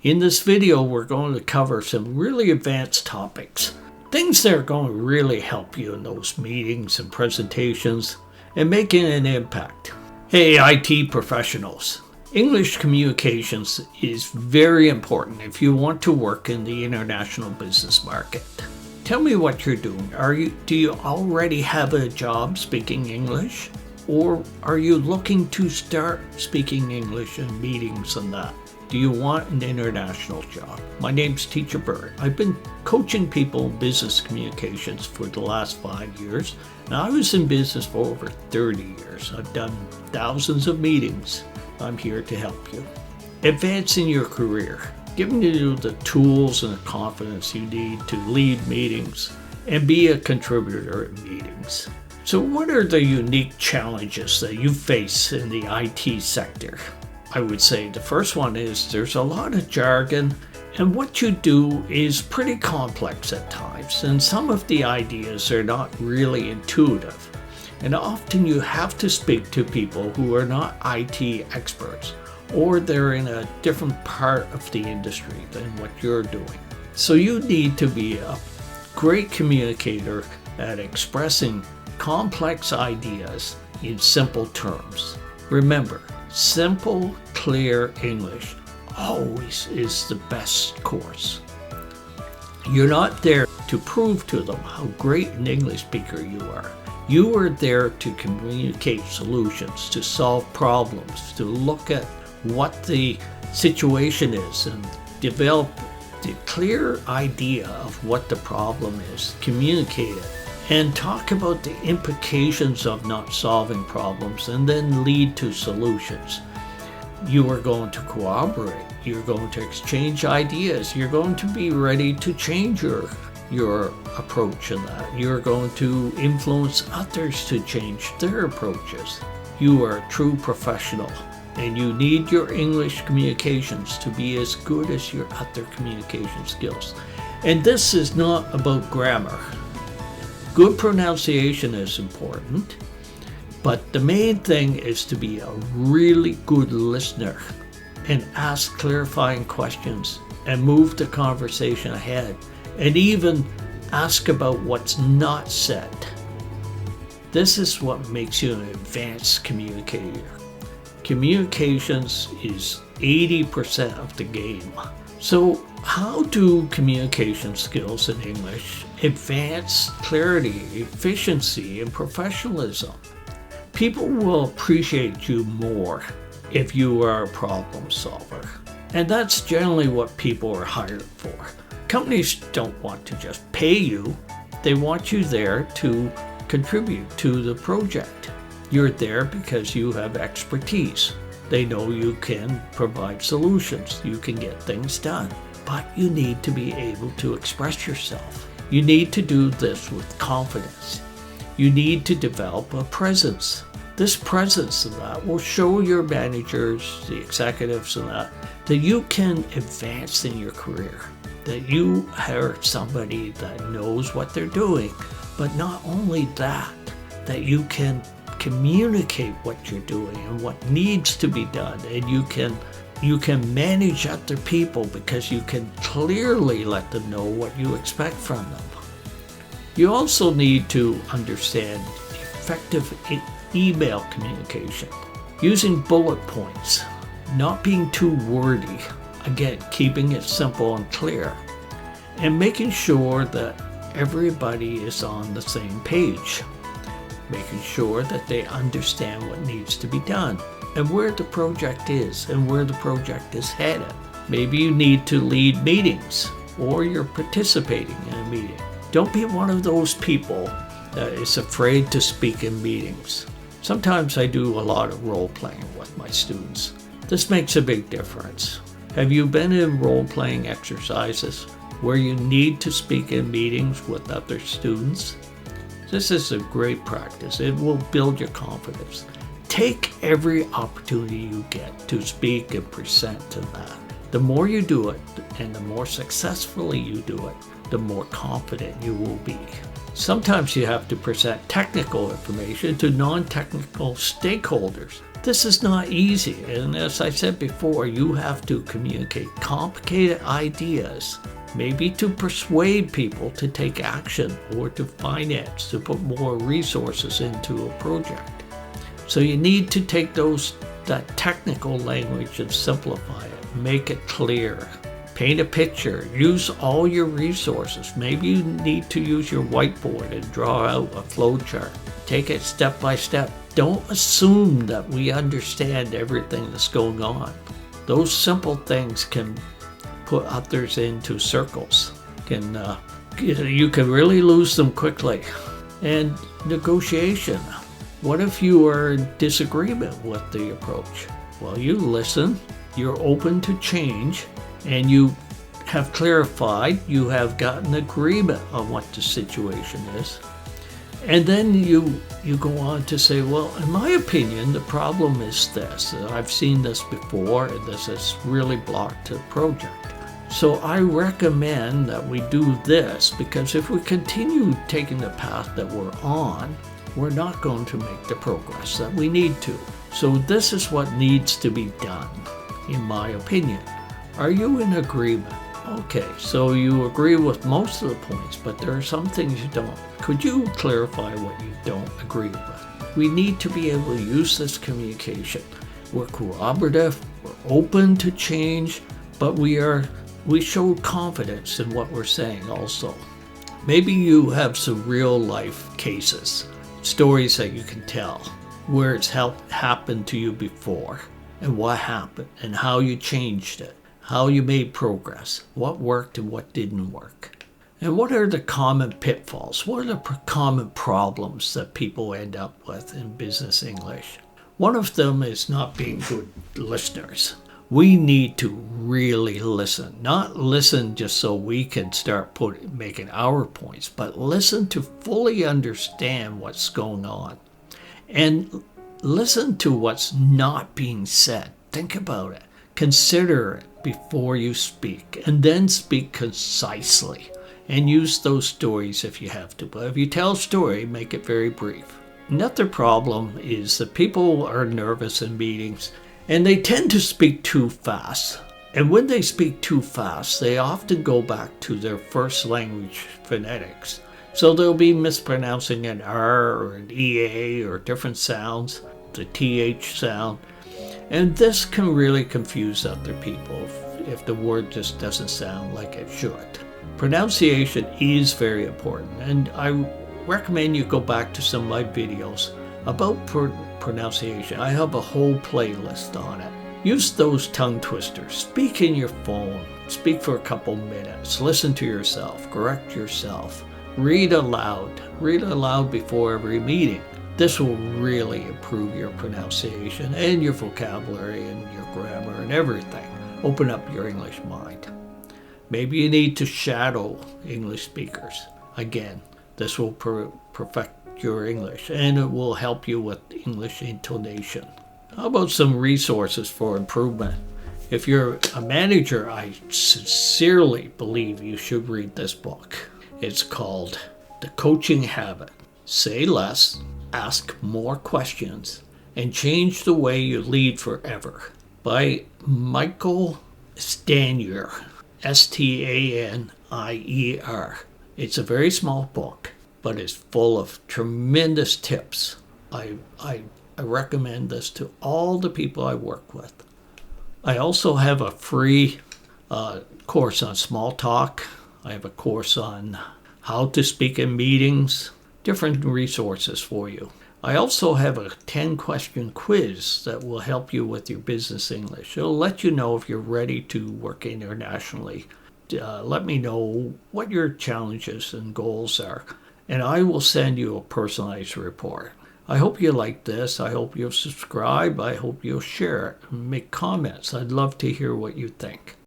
In this video, we're going to cover some really advanced topics, things that are going to really help you in those meetings and presentations and making an impact. Hey, IT professionals, English communications is very important if you want to work in the international business market. Tell me what you're doing. Do you already have a job speaking English? Or are you looking to start speaking English in meetings and that? Do you want an international job? My name's Teacher Bert. I've been coaching people in business communications for the last 5 years. Now, I was in business for over 30 years. I've done thousands of meetings. I'm here to help you. Advancing your career, giving you the tools and the confidence you need to lead meetings and be a contributor in meetings. So what are the unique challenges that you face in the IT sector? I would say the first one is there's a lot of jargon, and what you do is pretty complex at times, and some of the ideas are not really intuitive. And often you have to speak to people who are not IT experts, or they're in a different part of the industry than what you're doing. So you need to be a great communicator at expressing complex ideas in simple terms. Remember, simple, clear English always is the best course. You're not there to prove to them how great an English speaker you are. You are there to communicate solutions, to solve problems, to look at what the situation is and develop the clear idea of what the problem is, communicate it, and talk about the implications of not solving problems and then lead to solutions. You are going to cooperate. You're going to exchange ideas. You're going to be ready to change your approach in that. You're going to influence others to change their approaches. You are a true professional, and you need your English communications to be as good as your other communication skills. And this is not about grammar. Good pronunciation is important, but the main thing is to be a really good listener and ask clarifying questions and move the conversation ahead and even ask about what's not said. This is what makes you an advanced communicator. Communications is 80% of the game. So how do communication skills in English advance clarity, efficiency, and professionalism? People will appreciate you more if you are a problem solver. And that's generally what people are hired for. Companies don't want to just pay you. They want you there to contribute to the project. You're there because you have expertise. They know you can provide solutions. You can get things done. But you need to be able to express yourself. You need to do this with confidence. You need to develop a presence. This presence and that will show your managers, the executives and that you can advance in your career, that you are somebody that knows what they're doing, but not only that you can communicate what you're doing and what needs to be done, and you can manage other people because you can clearly let them know what you expect from them. You also need to understand effective email communication, using bullet points, not being too wordy, again, keeping it simple and clear, and making sure that everybody is on the same page, making sure that they understand what needs to be done and where the project is and where the project is headed. Maybe you need to lead meetings or you're participating in a meeting. Don't be one of those people that is afraid to speak in meetings. Sometimes I do a lot of role playing with my students. This makes a big difference. Have you been in role playing exercises where you need to speak in meetings with other students? This is a great practice. It will build your confidence. Take every opportunity you get to speak and present to that. The more you do it and the more successfully you do it, the more confident you will be. Sometimes you have to present technical information to non-technical stakeholders. This is not easy, and as I said before, you have to communicate complicated ideas, maybe to persuade people to take action or to finance, to put more resources into a project. So you need to take that technical language and simplify it, make it clear. Paint a picture, use all your resources. Maybe you need to use your whiteboard and draw out a flow chart. Take it step by step. Don't assume that we understand everything that's going on. Those simple things can put others into circles. You can really lose them quickly. And negotiation. What if you are in disagreement with the approach? Well, you listen, you're open to change, and you have clarified, you have gotten agreement on what the situation is. And then you go on to say, well, in my opinion, the problem is this. I've seen this before, and this has really blocked the project. So I recommend that we do this, because if we continue taking the path that we're on, we're not going to make the progress that we need to. So this is what needs to be done, in my opinion. Are you in agreement? Okay, so you agree with most of the points, but there are some things you don't. Could you clarify what you don't agree with? We need to be able to use this communication. We're cooperative, we're open to change, but we show confidence in what we're saying also. Maybe you have some real life cases, stories that you can tell, where it's happened to you before, and what happened, and how you changed it. How you made progress, what worked and what didn't work. And what are the common pitfalls? What are the common problems that people end up with in business English? One of them is not being good listeners. We need to really listen. Not listen just so we can start making our points, but listen to fully understand what's going on. And listen to what's not being said. Think about it. Consider it before you speak, and then speak concisely, and use those stories if you have to. But if you tell a story, make it very brief. Another problem is that people are nervous in meetings, and they tend to speak too fast. And when they speak too fast, they often go back to their first language phonetics. So they'll be mispronouncing an R or an EA or different sounds, the TH sound. And this can really confuse other people if the word just doesn't sound like it should. Pronunciation is very important, and I recommend you go back to some of my videos about pronunciation. I have a whole playlist on it. Use those tongue twisters. Speak in your phone. Speak for a couple minutes. Listen to yourself. Correct yourself. Read aloud. Read aloud before every meeting. This will really improve your pronunciation and your vocabulary and your grammar and everything. Open up your English mind. Maybe you need to shadow English speakers. Again, this will perfect your English, and it will help you with English intonation. How about some resources for improvement? If you're a manager, I sincerely believe you should read this book. It's called The Coaching Habit. Say less, ask more questions, and change the way you lead forever, by Michael Stanier, Stanier. It's a very small book, but it's full of tremendous tips. I recommend this to all the people I work with. I also have a free course on small talk. I have a course on how to speak in meetings, different resources for you. I also have a 10-question quiz that will help you with your business English. It'll let you know if you're ready to work internationally. Let me know what your challenges and goals are, and I will send you a personalized report. I hope you like this. I hope you'll subscribe. I hope you'll share it and make comments. I'd love to hear what you think.